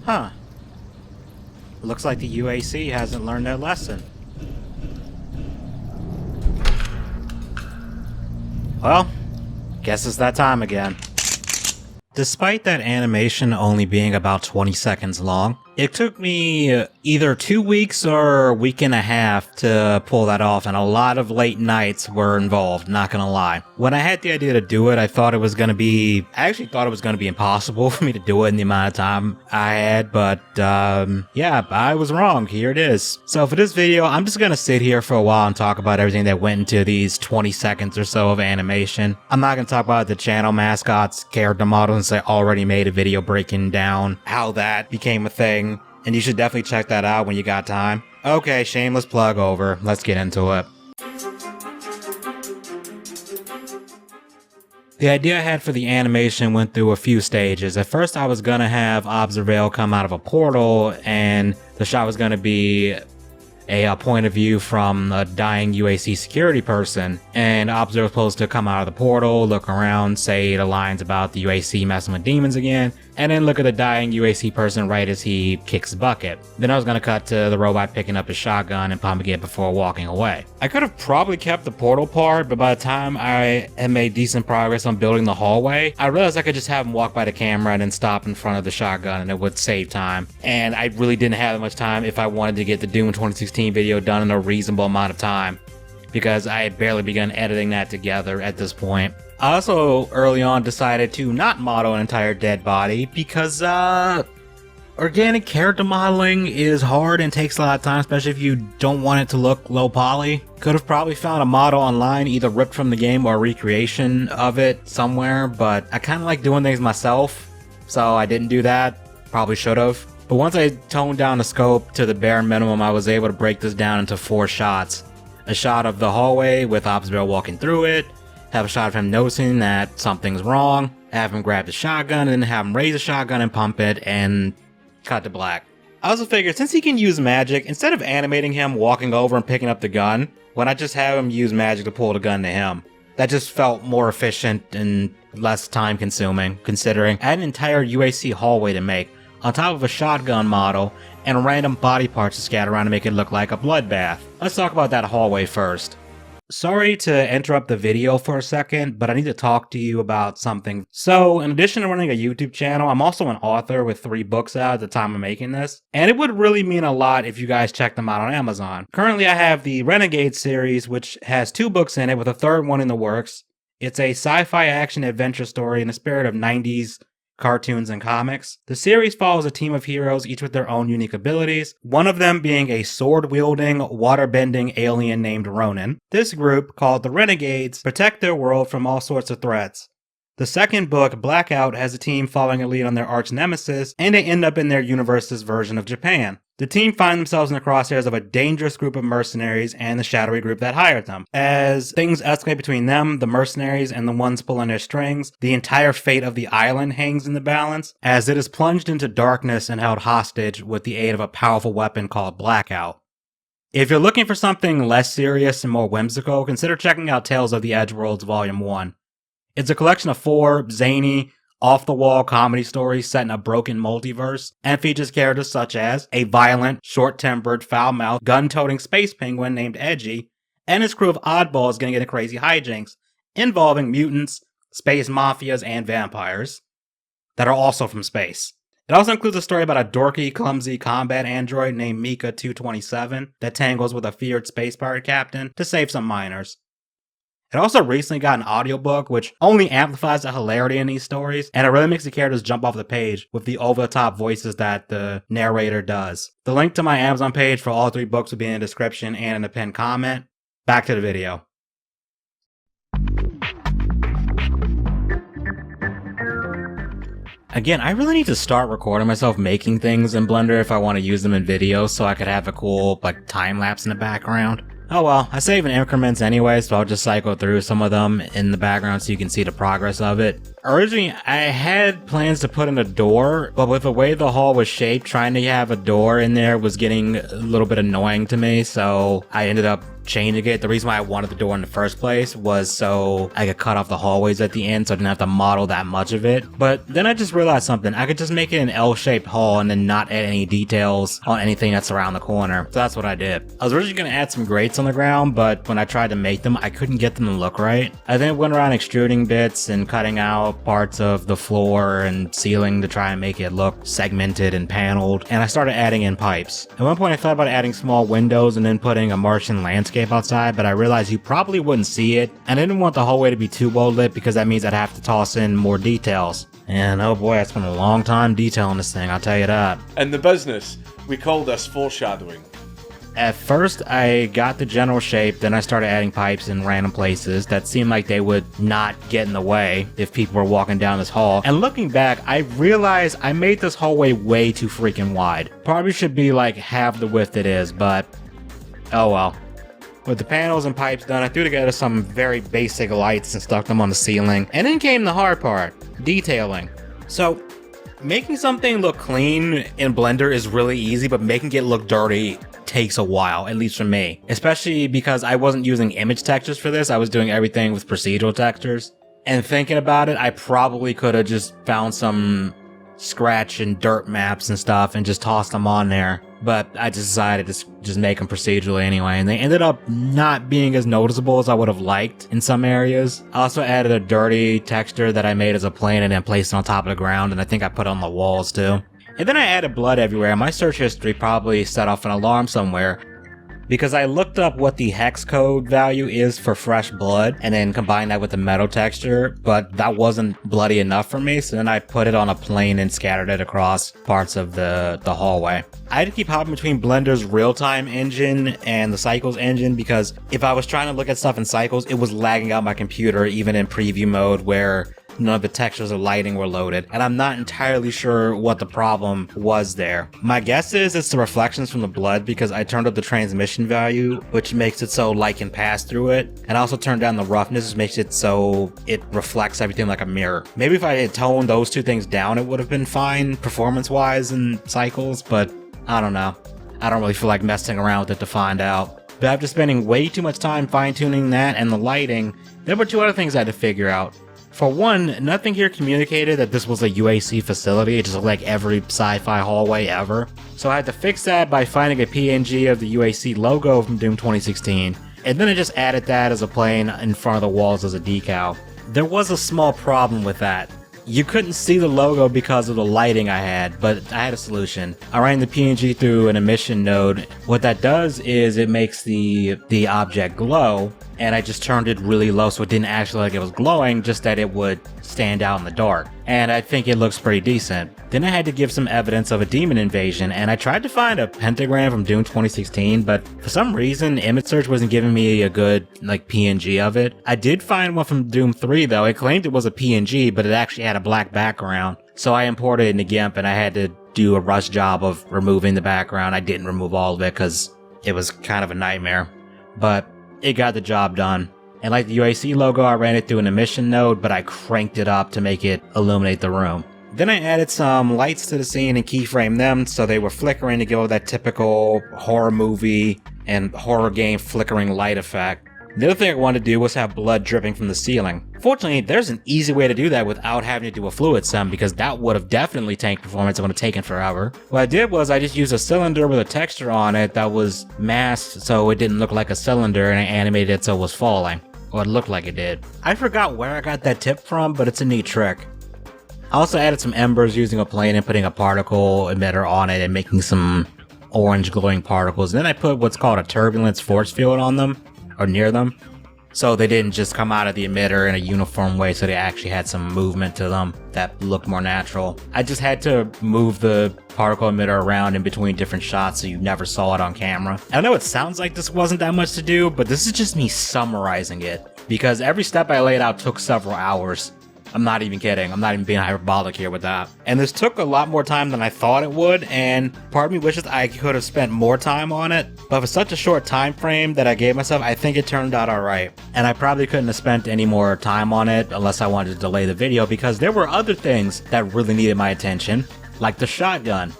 Huh. Looks like the UAC hasn't learned their lesson. Well, guess it's that time again. Despite that animation only being about 20 seconds long, it took me either 2 weeks or a week and a half to pull that off, and a lot of late nights were involved, not gonna lie. When I had the idea to do it, I actually thought it was gonna be impossible for me to do it in the amount of time I had, but yeah, I was wrong. Here it is. So for this video, I'm just gonna sit here for a while and talk about everything that went into these 20 seconds or so of animation. I'm not gonna talk about the channel mascots, character models, since I already made a video breaking down how that became a thing. And you should definitely check that out when you got time. Okay, shameless plug over. Let's get into it. The idea I had for the animation went through a few stages. At first I was gonna have Observale come out of a portal, and the shot was gonna be a point of view from a dying UAC security person, and Observale was supposed to come out of the portal, look around, say the lines about the UAC messing with demons again, and then look at the dying UAC person right as he kicks the bucket. Then I was gonna cut to the robot picking up his shotgun and pumping it before walking away. I could have probably kept the portal part, but by the time I had made decent progress on building the hallway, I realized I could just have him walk by the camera and then stop in front of the shotgun, and it would save time. And I really didn't have that much time if I wanted to get the Doom 2016 video done in a reasonable amount of time, because I had barely begun editing that together at this point. I also early on decided to not model an entire dead body because organic character modeling is hard and takes a lot of time, especially if you don't want it to look low poly. Could have probably found a model online, either ripped from the game or a recreation of it somewhere, but I kind of like doing things myself, so I didn't do that. Probably should have. But once I toned down the scope to the bare minimum, I was able to break this down into 4 shots. A shot of the hallway with Observale walking through it, have a shot of him noticing that something's wrong, have him grab the shotgun, and then have him raise the shotgun and pump it, and cut to black. I also figured since he can use magic, instead of animating him walking over and picking up the gun, why not just have him use magic to pull the gun to him? That just felt more efficient and less time consuming, considering I had an entire UAC hallway to make, on top of a shotgun model, and random body parts to scatter around to make it look like a bloodbath. Let's talk about that hallway first. Sorry to interrupt the video for a second, but I need to talk to you about something. So, in addition to running a YouTube channel, I'm also an author with 3 books out at the time of making this, and it would really mean a lot if you guys check them out on Amazon. Currently, I have the Renegade series, which has 2 books in it, with a 3rd one in the works. It's a sci-fi action adventure story in the spirit of 90s cartoons and comics. The series follows a team of heroes, each with their own unique abilities, one of them being a sword-wielding, water-bending alien named Ronan. This group, called the Renegades, protect their world from all sorts of threats. The second book, Blackout, has a team following a lead on their arch nemesis, and they end up in their universe's version of Japan. The team find themselves in the crosshairs of a dangerous group of mercenaries and the shadowy group that hired them. As things escalate between them, the mercenaries, and the ones pulling their strings, the entire fate of the island hangs in the balance, as it is plunged into darkness and held hostage with the aid of a powerful weapon called Blackout. If you're looking for something less serious and more whimsical, consider checking out Tales of the Edgeworlds Volume 1. It's a collection of 4 zany, off-the-wall comedy stories set in a broken multiverse, and features characters such as a violent, short-tempered, foul-mouthed, gun-toting space penguin named Edgy, and his crew of oddballs getting into crazy hijinks, involving mutants, space mafias, and vampires, that are also from space. It also includes a story about a dorky, clumsy combat android named Mika 227 that tangles with a feared space pirate captain to save some miners. It also recently got an audiobook, which only amplifies the hilarity in these stories, and it really makes the characters jump off the page with the over-the-top voices that the narrator does. The link to my Amazon page for all 3 books will be in the description and in the pinned comment. Back to the video. Again, I really need to start recording myself making things in Blender if I want to use them in videos so I could have a cool time lapse in the background. Oh well, I save in increments anyway, so I'll just cycle through some of them in the background so you can see the progress of it. originally I had plans to put in a door, but with the way the hall was shaped, trying to have a door in there was getting a little bit annoying to me, so I ended up changing it. The reason why I wanted the door in the first place was so I could cut off the hallways at the end so I didn't have to model that much of it. But then I just realized something. I could just make it an L-shaped hall and then not add any details on anything that's around the corner. So that's what I did. I was originally going to add some grates on the ground, but when I tried to make them, I couldn't get them to look right. I then went around extruding bits and cutting out parts of the floor and ceiling to try and make it look segmented and paneled, and I started adding in pipes. At one point I thought about adding small windows and then putting a Martian landscape outside, but I realized you probably wouldn't see it, and I didn't want the hallway to be too well lit because that means I'd have to toss in more details. And oh boy, I spent a long time detailing this thing, I'll tell you that. And the business, we call this foreshadowing. At first, I got the general shape, then I started adding pipes in random places that seemed like they would not get in the way if people were walking down this hall. And looking back, I realized I made this hallway way too freaking wide. Probably should be like half the width it is, but oh well. With the panels and pipes done, I threw together some very basic lights and stuck them on the ceiling. And then came the hard part, detailing. So, making something look clean in Blender is really easy, but making it look dirty takes a while, at least for me. Especially because I wasn't using image textures for this, I was doing everything with procedural textures. And thinking about it, I probably could have just found some scratch and dirt maps and stuff and just tossed them on there. But I just decided to just make them procedurally anyway, and they ended up not being as noticeable as I would have liked in some areas. I also added a dirty texture that I made as a plane and then placed it on top of the ground, and I think I put it on the walls too. And then I added blood everywhere. My search history probably set off an alarm somewhere, because I looked up what the hex code value is for fresh blood and then combined that with the metal texture, but that wasn't bloody enough for me, so then I put it on a plane and scattered it across parts of the hallway. I had to keep hopping between Blender's real-time engine and the Cycles engine, because if I was trying to look at stuff in Cycles, it was lagging out my computer even in preview mode where none of the textures or lighting were loaded, and I'm not entirely sure what the problem was there. My guess is it's the reflections from the blood, because I turned up the transmission value, which makes it so light can pass through it, and I also turned down the roughness, which makes it so it reflects everything like a mirror. Maybe if I had toned those two things down, it would have been fine performance-wise in Cycles, but I don't know. I don't really feel like messing around with it to find out. But after spending way too much time fine-tuning that and the lighting, there were two other things I had to figure out. For one, nothing here communicated that this was a UAC facility. It just looked like every sci-fi hallway ever. So I had to fix that by finding a PNG of the UAC logo from Doom 2016, and then I just added that as a plane in front of the walls as a decal. There was a small problem with that. You couldn't see the logo because of the lighting I had, but I had a solution. I ran the PNG through an emission node. What that does is it makes the object glow, and I just turned it really low so it didn't actually look like it was glowing, just that it would stand out in the dark. And I think it looks pretty decent. Then I had to give some evidence of a demon invasion, and I tried to find a pentagram from Doom 2016, but for some reason, image search wasn't giving me a good, PNG of it. I did find one from Doom 3 though. It claimed it was a PNG, but it actually had a black background. So I imported it into GIMP, and I had to do a rush job of removing the background. I didn't remove all of it because it was kind of a nightmare, but it got the job done. And like the UAC logo, I ran it through an emission node, but I cranked it up to make it illuminate the room. Then I added some lights to the scene and keyframed them so they were flickering to give it that typical horror movie and horror game flickering light effect. The other thing I wanted to do was have blood dripping from the ceiling. Fortunately, there's an easy way to do that without having to do a fluid sim, because that would have definitely tanked performance. It would have taken forever. What I did was I just used a cylinder with a texture on it that was masked so it didn't look like a cylinder, and I animated it so it was falling. Or it looked like it did. I forgot where I got that tip from, but it's a neat trick. I also added some embers using a plane and putting a particle emitter on it and making some orange glowing particles. And then I put what's called a turbulence force field on them, or near them, so they didn't just come out of the emitter in a uniform way, so they actually had some movement to them that looked more natural. I just had to move the particle emitter around in between different shots so you never saw it on camera. I know it sounds like this wasn't that much to do, but this is just me summarizing it, because every step I laid out took several hours. I'm not even kidding. I'm not even being hyperbolic here with that. And this took a lot more time than I thought it would, and part of me wishes I could have spent more time on it. But for such a short time frame that I gave myself, I think it turned out alright. And I probably couldn't have spent any more time on it unless I wanted to delay the video, because there were other things that really needed my attention, like the shotgun.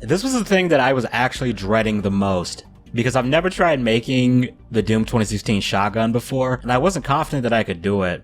This was the thing that I was actually dreading the most, because I've never tried making the Doom 2016 shotgun before, and I wasn't confident that I could do it.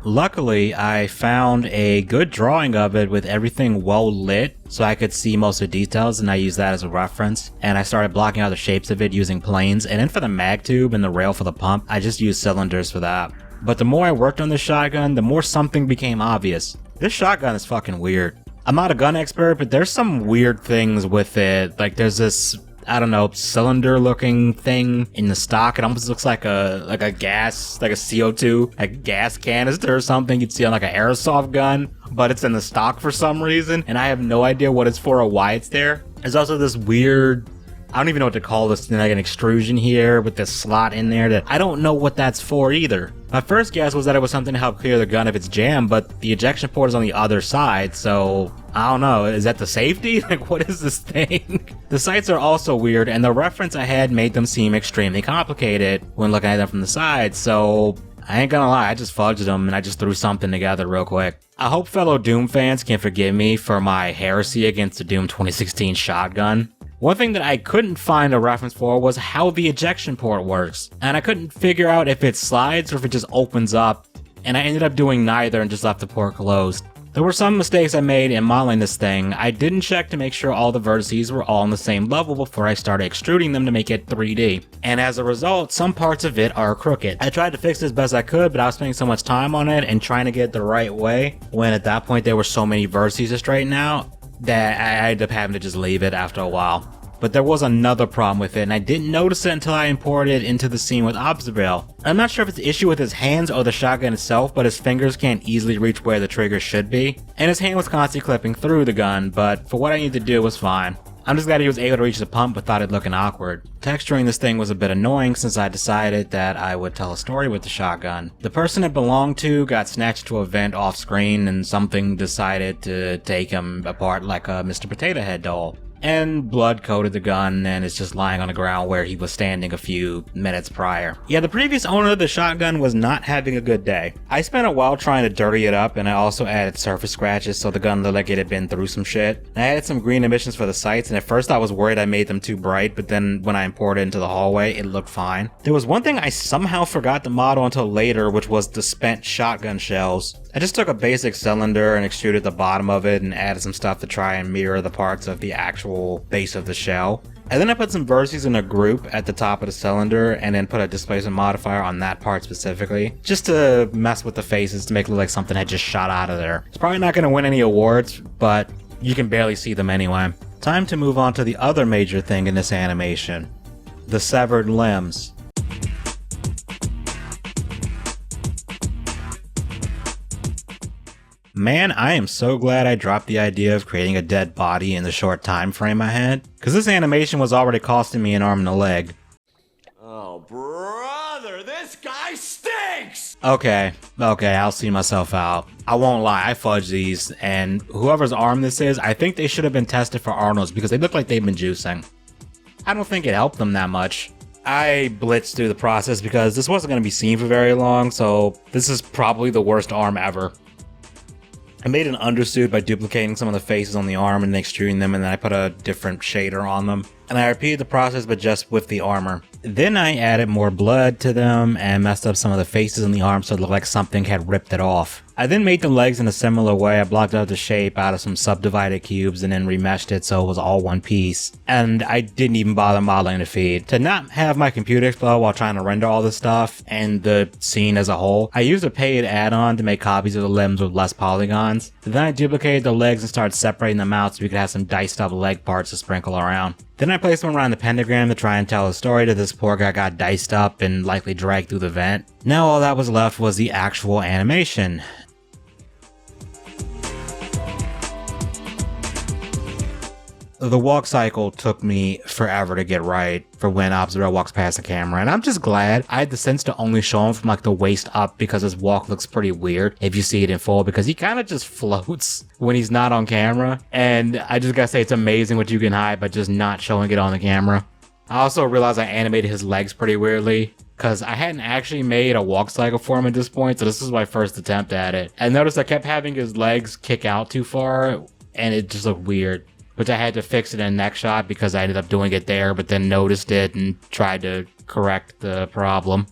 Luckily, I found a good drawing of it with everything well lit, so I could see most of the details, and I used that as a reference. And I started blocking out the shapes of it using planes, and then for the mag tube and the rail for the pump, I just used cylinders for that. But the more I worked on this shotgun, the more something became obvious. This shotgun is fucking weird. I'm not a gun expert, but there's some weird things with it. Like there's this, I don't know, cylinder looking thing in the stock. It almost looks like a gas, like a CO2, a gas canister or something you'd see on like an airsoft gun, but it's in the stock for some reason, and I have no idea what it's for or why it's there. There's also this weird, I don't even know what to call this, like an extrusion here with this slot in there that I don't know what that's for either. My first guess was that it was something to help clear the gun if it's jammed, but the ejection port is on the other side, so I don't know, is that the safety? Like, what is this thing? The sights are also weird, and the reference I had made them seem extremely complicated when looking at them from the side, so I ain't gonna lie, I just fudged them and I just threw something together real quick. I hope fellow Doom fans can forgive me for my heresy against the Doom 2016 shotgun. One thing that I couldn't find a reference for was how the ejection port works, and I couldn't figure out if it slides or if it just opens up, and I ended up doing neither and just left the port closed. There were some mistakes I made in modeling this thing. I didn't check to make sure all the vertices were all on the same level before I started extruding them to make it 3D, and as a result, some parts of it are crooked. I tried to fix it as best I could, but I was spending so much time on it and trying to get it the right way, when at that point there were so many vertices to straighten out, that I ended up having to just leave it after a while. But there was another problem with it, and I didn't notice it until I imported it into the scene with Observale. I'm not sure if it's the issue with his hands or the shotgun itself, but his fingers can't easily reach where the trigger should be, and his hand was constantly clipping through the gun, but for what I needed to do, it was fine. I'm just glad he was able to reach the pump without it looking awkward. Texturing this thing was a bit annoying since I decided that I would tell a story with the shotgun. The person it belonged to got snatched to a vent off screen, and something decided to take him apart like a Mr. Potato Head doll. And blood coated the gun, and it's just lying on the ground where he was standing a few minutes prior. Yeah, the previous owner of the shotgun was not having a good day. I spent a while trying to dirty it up, and I also added surface scratches so the gun looked like it had been through some shit. I added some green emissions for the sights, and at first I was worried I made them too bright, but then when I imported it into the hallway, it looked fine. There was one thing I somehow forgot to model until later, which was the spent shotgun shells. I just took a basic cylinder and extruded the bottom of it and added some stuff to try and mirror the parts of the actual base of the shell. And then I put some vertices in a group at the top of the cylinder and then put a displacement modifier on that part specifically, just to mess with the faces to make it look like something had just shot out of there. It's probably not going to win any awards, but you can barely see them anyway. Time to move on to the other major thing in this animation, the severed limbs. Man, I am so glad I dropped the idea of creating a dead body in the short time frame I had, because this animation was already costing me an arm and a leg. Oh, brother, this guy stinks! Okay, I'll see myself out. I won't lie, I fudged these, and whoever's arm this is, I think they should have been tested for Arnold's because they look like they've been juicing. I don't think it helped them that much. I blitzed through the process because this wasn't going to be seen for very long, so this is probably the worst arm ever. I made an undersuit by duplicating some of the faces on the arm and extruding them, and then I put a different shader on them. And I repeated the process but just with the armor. Then I added more blood to them and messed up some of the faces on the arm so it looked like something had ripped it off. I then made the legs in a similar way. I blocked out the shape out of some subdivided cubes and then remeshed it so it was all one piece. And I didn't even bother modeling the feed. To not have my computer explode while trying to render all this stuff and the scene as a whole, I used a paid add-on to make copies of the limbs with less polygons. Then I duplicated the legs and started separating them out so we could have some diced up leg parts to sprinkle around. Then I placed them around the pentagram to try and tell a story that this poor guy got diced up and likely dragged through the vent. Now all that was left was the actual animation. The walk cycle took me forever to get right for when Obzerel walks past the camera, and I'm just glad I had the sense to only show him from like the waist up because his walk looks pretty weird if you see it in full, because he kind of just floats when he's not on camera. And I just gotta say, it's amazing what you can hide by just not showing it on the camera. I also realized I animated his legs pretty weirdly, because I hadn't actually made a walk cycle for him at this point, so this was my first attempt at it. And notice I kept having his legs kick out too far, and it just looked weird, which I had to fix it in the next shot because I ended up doing it there, but then noticed it and tried to correct the problem.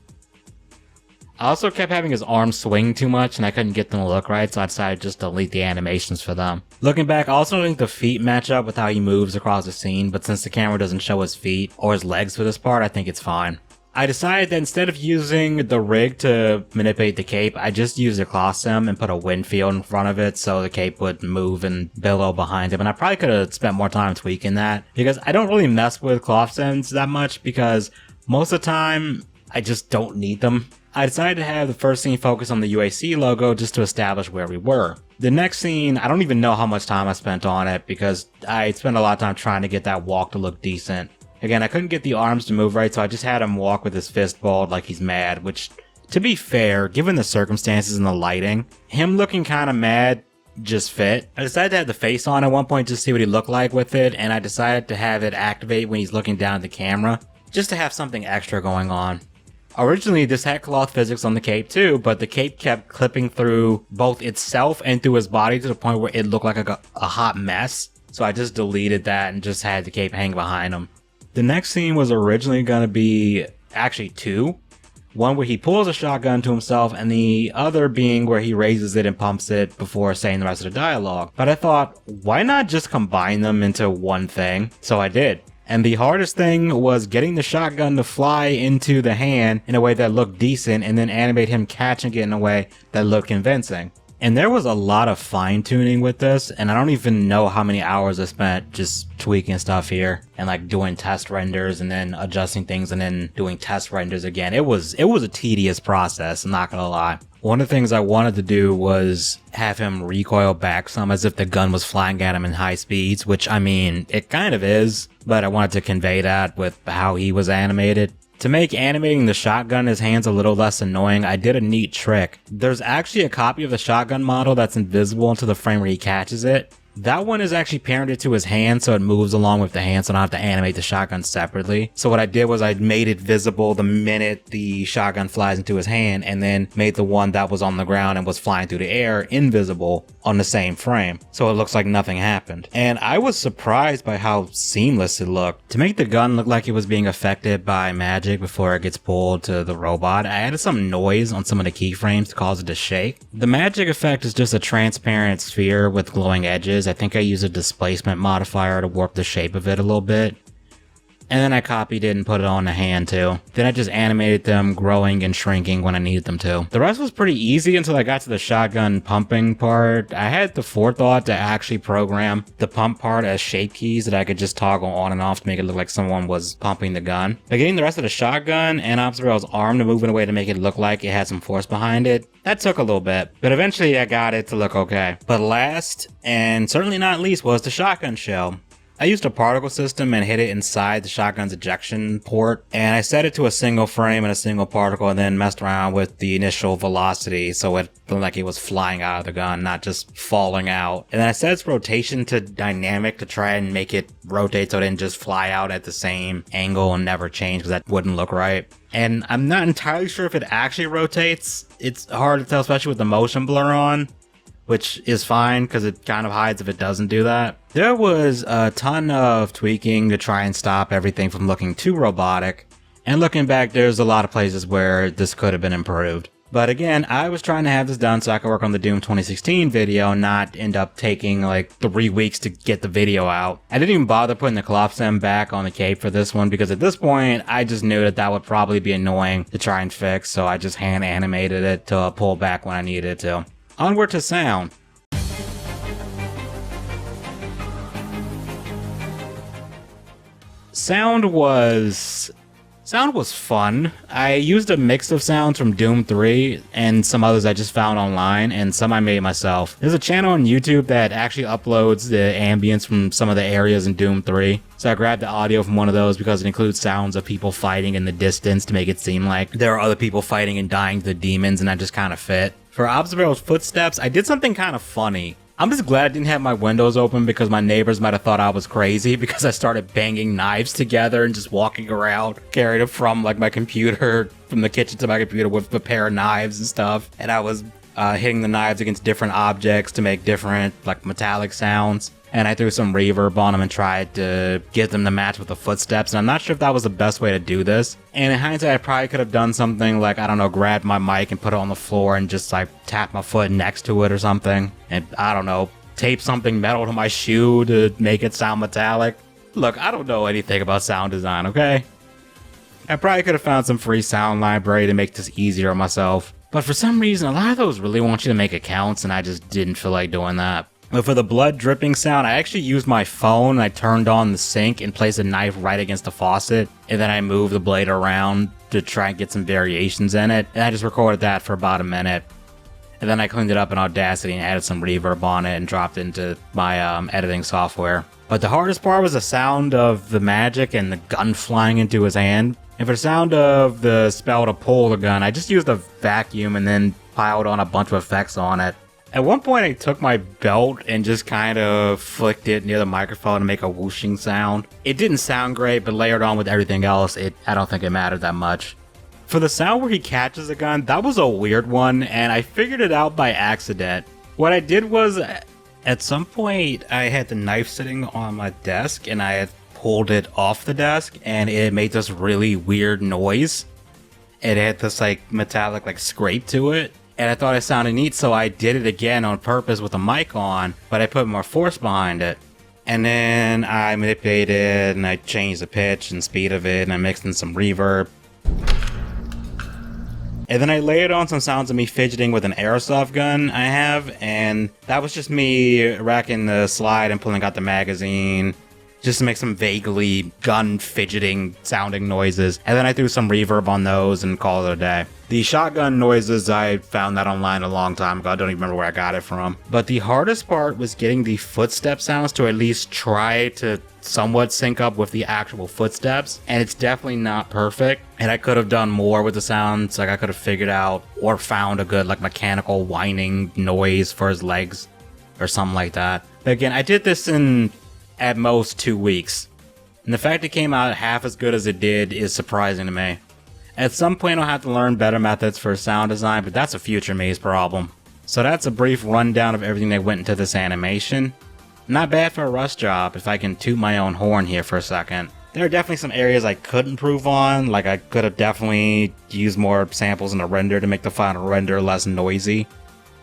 I also kept having his arms swing too much and I couldn't get them to look right, so I decided just to delete the animations for them. Looking back, I also think the feet match up with how he moves across the scene, but since the camera doesn't show his feet or his legs for this part, I think it's fine. I decided that instead of using the rig to manipulate the cape, I just used a cloth stem and put a wind field in front of it so the cape would move and billow behind him. And I probably could have spent more time tweaking that, because I don't really mess with cloth stems that much because most of the time I just don't need them. I decided to have the first scene focus on the UAC logo just to establish where we were. The next scene, I don't even know how much time I spent on it because I spent a lot of time trying to get that walk to look decent. Again, I couldn't get the arms to move right, so I just had him walk with his fist balled like he's mad, which, to be fair, given the circumstances and the lighting, him looking kind of mad just fit. I decided to have the face on at one point just to see what he looked like with it, and I decided to have it activate when he's looking down at the camera, just to have something extra going on. Originally, this had cloth physics on the cape too, but the cape kept clipping through both itself and through his body to the point where it looked like a hot mess, so I just deleted that and just had the cape hang behind him. The next scene was originally going to be actually two. One where he pulls a shotgun to himself, and the other being where he raises it and pumps it before saying the rest of the dialogue. But I thought, why not just combine them into one thing? So I did. And the hardest thing was getting the shotgun to fly into the hand in a way that looked decent, and then animate him catching it in a way that looked convincing. And there was a lot of fine tuning with this, and I don't even know how many hours I spent just tweaking stuff here and like doing test renders and then adjusting things and then doing test renders again. It was a tedious process, I'm not gonna lie. One of the things I wanted to do was have him recoil back some as if the gun was flying at him in high speeds, which I mean, it kind of is, but I wanted to convey that with how he was animated. To make animating the shotgun in his hands a little less annoying, I did a neat trick. There's actually a copy of the shotgun model that's invisible until the frame where he catches it. That one is actually parented to his hand, so it moves along with the hand, so I don't have to animate the shotgun separately. So what I did was I made it visible the minute the shotgun flies into his hand, and then made the one that was on the ground and was flying through the air invisible on the same frame, so it looks like nothing happened. And I was surprised by how seamless it looked. To make the gun look like it was being affected by magic before it gets pulled to the robot, I added some noise on some of the keyframes to cause it to shake. The magic effect is just a transparent sphere with glowing edges. I think I used a displacement modifier to warp the shape of it a little bit. And then I copied it and put it on the hand too. Then I just animated them growing and shrinking when I needed them to. The rest was pretty easy until I got to the shotgun pumping part. I had the forethought to actually program the pump part as shape keys that I could just toggle on and off to make it look like someone was pumping the gun. But getting the rest of the shotgun and Obzerel's arm to move in a way to make it look like it had some force behind it, that took a little bit. But eventually I got it to look okay. But last, and certainly not least, was the shotgun shell. I used a particle system and hid it inside the shotgun's ejection port, and I set it to a single frame and a single particle, and then messed around with the initial velocity so it looked like it was flying out of the gun, not just falling out. And then I set its rotation to dynamic to try and make it rotate so it didn't just fly out at the same angle and never change, because that wouldn't look right. And I'm not entirely sure if it actually rotates. It's hard to tell, especially with the motion blur on, which is fine because it kind of hides if it doesn't do that. There was a ton of tweaking to try and stop everything from looking too robotic, and looking back, there's a lot of places where this could have been improved. But again, I was trying to have this done so I could work on the Doom 2016 video and not end up taking like 3 weeks to get the video out. I didn't even bother putting the cloth stem back on the cape for this one because at this point, I just knew that that would probably be annoying to try and fix, so I just hand animated it to pull back when I needed it to. Onward to sound. Sound was Sound was fun. I used a mix of sounds from Doom 3 and some others I just found online, and some I made myself. There's a channel on YouTube that actually uploads the ambience from some of the areas in Doom 3. So I grabbed the audio from one of those because it includes sounds of people fighting in the distance to make it seem like there are other people fighting and dying to the demons, and that just kind of fit. For Observato's footsteps, I did something kind of funny. I'm just glad I didn't have my windows open because my neighbors might have thought I was crazy because I started banging knives together and just walking around, carried it from like my computer, from the kitchen to my computer with a pair of knives and stuff. And I was hitting the knives against different objects to make different like metallic sounds. And I threw some reverb on them and tried to get them to match with the footsteps. And I'm not sure if that was the best way to do this. And in hindsight, I probably could have done something like, I don't know, grab my mic and put it on the floor and just like tap my foot next to it or something. And I don't know, tape something metal to my shoe to make it sound metallic. Look, I don't know anything about sound design, okay? I probably could have found some free sound library to make this easier on myself. But for some reason, a lot of those really want you to make accounts, and I just didn't feel like doing that. But for the blood dripping sound, I actually used my phone. I turned on the sink and placed a knife right against the faucet, and then I moved the blade around to try and get some variations in it, and I just recorded that for about a minute. And then I cleaned it up in Audacity and added some reverb on it and dropped it into my editing software. But the hardest part was the sound of the magic and the gun flying into his hand. And for the sound of the spell to pull the gun, I just used a vacuum and then piled on a bunch of effects on it. At one point, I took my belt and just kind of flicked it near the microphone to make a whooshing sound. It didn't sound great, but layered on with everything else, I don't think it mattered that much. For the sound where he catches a gun, that was a weird one, and I figured it out by accident. What I did was, at some point, I had the knife sitting on my desk, and I had pulled it off the desk, and it made this really weird noise. It had this like metallic like scrape to it. And I thought it sounded neat, so I did it again on purpose with the mic on, but I put more force behind it. And then I manipulated and I changed the pitch and speed of it, and I mixed in some reverb. And then I layered on some sounds of me fidgeting with an airsoft gun I have, and that was just me racking the slide and pulling out the magazine, just to make some vaguely gun fidgeting sounding noises. And then I threw some reverb on those and called it a day. The shotgun noises, I found that online a long time ago. I don't even remember where I got it from. But the hardest part was getting the footstep sounds to at least try to somewhat sync up with the actual footsteps. And it's definitely not perfect. And I could have done more with the sounds. Like I could have figured out or found a good like mechanical whining noise for his legs or something like that. But again, I did this in at most 2 weeks. And the fact it came out half as good as it did is surprising to me. At some point I'll have to learn better methods for sound design, but that's a future me's problem. So that's a brief rundown of everything that went into this animation. Not bad for a rush job, if I can toot my own horn here for a second. There are definitely some areas I could improve on, like I could have definitely used more samples in the render to make the final render less noisy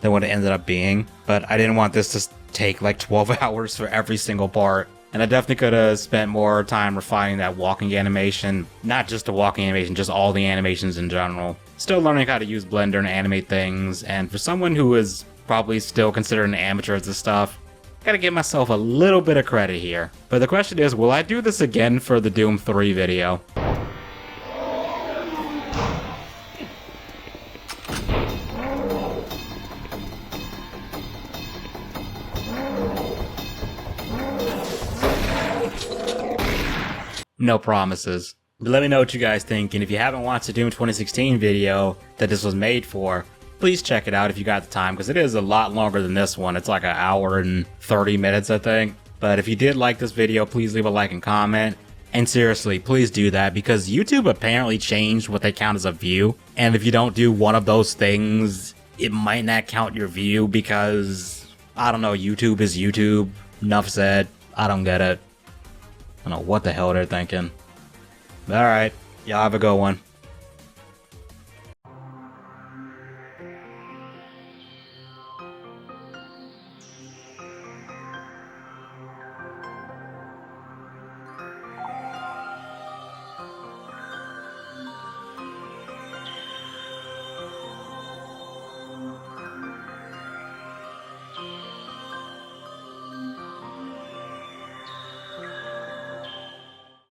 than what it ended up being. But I didn't want this to take like 12 hours for every single part. And I definitely could have spent more time refining that walking animation. Not just the walking animation, just all the animations in general. Still learning how to use Blender and animate things, and for someone who is probably still considered an amateur at this stuff, gotta give myself a little bit of credit here. But the question is, will I do this again for the Doom 3 video? No promises. But let me know what you guys think, and if you haven't watched the Doom 2016 video that this was made for, please check it out if you got the time, because it is a lot longer than this one. It's like an hour and 30 minutes, I think. But if you did like this video, please leave a like and comment. And seriously, please do that, because YouTube apparently changed what they count as a view. And if you don't do one of those things, it might not count your view, because, I don't know, YouTube is YouTube. Enough said. I don't get it. I don't know what the hell they're thinking. Alright, y'all have a good one.